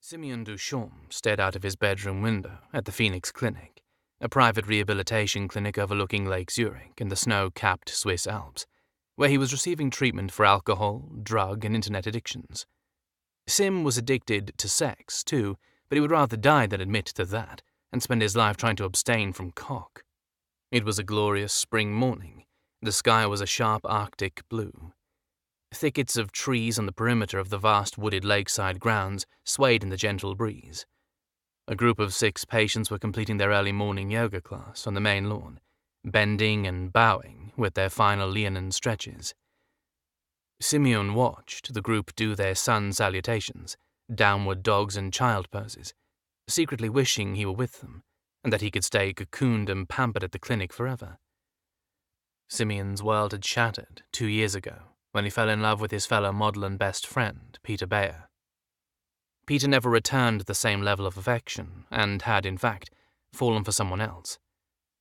Simeon Duchamp stared out of his bedroom window at the Phoenix Clinic, a private rehabilitation clinic overlooking Lake Zurich in the snow-capped Swiss Alps, where he was receiving treatment for alcohol, drug, and internet addictions. Sim was addicted to sex, too, but he would rather die than admit to that, and spend his life trying to abstain from cock. It was a glorious spring morning. The sky was a sharp Arctic blue. Thickets of trees on the perimeter of the vast wooded lakeside grounds swayed in the gentle breeze. A group of 6 patients were completing their early morning yoga class on the main lawn, bending and bowing with their final leonine stretches. Simeon watched the group do their sun salutations, downward dogs and child poses, secretly wishing he were with them, and that he could stay cocooned and pampered at the clinic forever. Simeon's world had shattered 2 years ago, when he fell in love with his fellow model and best friend, Pieter Bayer. Peter never returned the same level of affection, and had, in fact, fallen for someone else.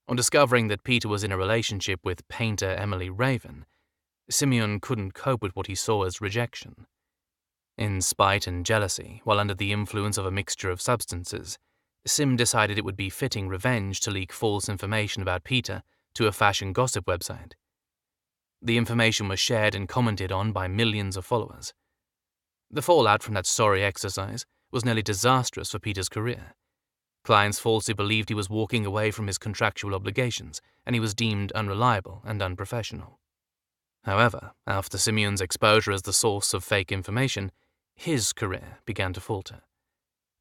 On discovering that Peter was in a relationship with painter Emily Raven, Simeon couldn't cope with what he saw as rejection. In spite and jealousy, while under the influence of a mixture of substances, Sim decided it would be fitting revenge to leak false information about Peter to a fashion gossip website. The information was shared and commented on by millions of followers. The fallout from that sorry exercise was nearly disastrous for Peter's career. Clients falsely believed he was walking away from his contractual obligations, and he was deemed unreliable and unprofessional. However, after Simeon's exposure as the source of fake information, his career began to falter.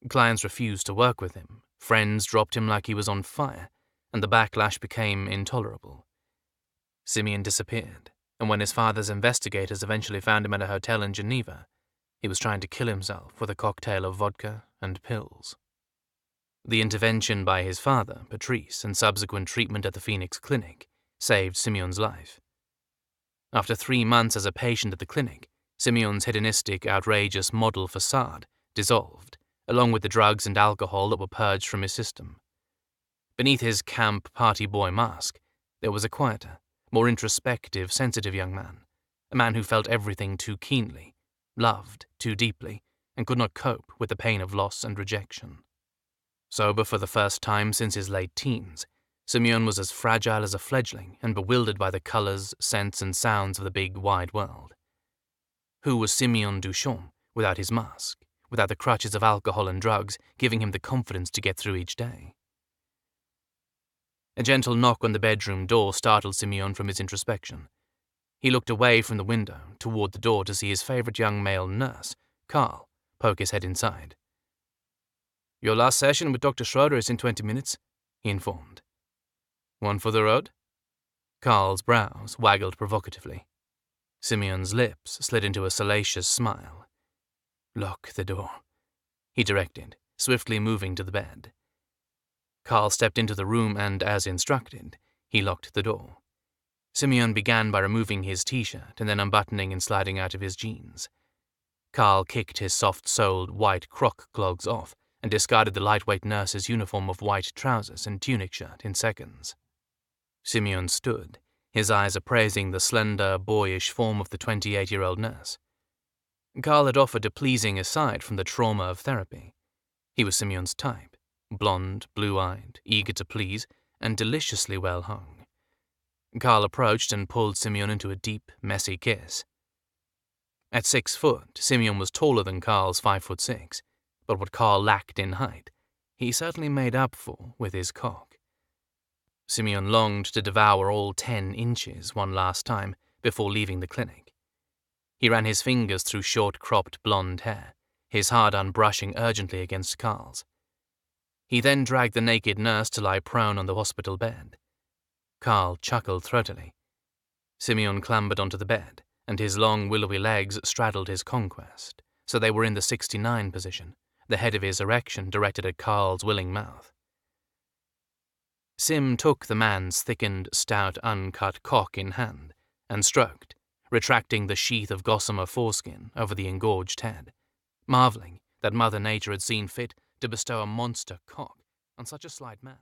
Clients refused to work with him, friends dropped him like he was on fire, and the backlash became intolerable. Simeon disappeared, and when his father's investigators eventually found him at a hotel in Geneva, he was trying to kill himself with a cocktail of vodka and pills. The intervention by his father, Patrice, and subsequent treatment at the Phoenix Clinic saved Simeon's life. After 3 months as a patient at the clinic, Simeon's hedonistic, outrageous model facade dissolved, along with the drugs and alcohol that were purged from his system. Beneath his camp party boy mask, there was a quieter, more introspective, sensitive young man, a man who felt everything too keenly, loved too deeply, and could not cope with the pain of loss and rejection. Sober for the first time since his late teens, Simeon was as fragile as a fledgling and bewildered by the colors, scents, and sounds of the big, wide world. Who was Simeon Duchamp without his mask, without the crutches of alcohol and drugs giving him the confidence to get through each day? A gentle knock on the bedroom door startled Simeon from his introspection. He looked away from the window toward the door to see his favorite young male nurse, Carl, poke his head inside. "Your last session with Dr. Schroeder is in 20 minutes, he informed. "One for the road?" Carl's brows waggled provocatively. Simeon's lips slid into a salacious smile. "Lock the door," he directed, swiftly moving to the bed. Carl stepped into the room and, as instructed, he locked the door. Simeon began by removing his t-shirt and then unbuttoning and sliding out of his jeans. Carl kicked his soft-soled white croc clogs off and discarded the lightweight nurse's uniform of white trousers and tunic shirt in seconds. Simeon stood, his eyes appraising the slender, boyish form of the 28-year-old nurse. Carl had offered a pleasing aside from the trauma of therapy. He was Simeon's type, blonde, blue-eyed, eager to please, and deliciously well hung. Carl approached and pulled Simeon into a deep, messy kiss. At 6 foot, Simeon was taller than Carl's 5'6", but what Carl lacked in height, he certainly made up for with his cock. Simeon longed to devour all 10 inches one last time before leaving the clinic. He ran his fingers through short-cropped blonde hair, his hard-on brushing urgently against Carl's. He then dragged the naked nurse to lie prone on the hospital bed. Carl chuckled throatily. Simeon clambered onto the bed, and his long, willowy legs straddled his conquest, so they were in the 69 position, the head of his erection directed at Carl's willing mouth. Sim took the man's thickened, stout, uncut cock in hand and stroked, retracting the sheath of gossamer foreskin over the engorged head, marveling that Mother Nature had seen fit to bestow a monster cock on such a slight man.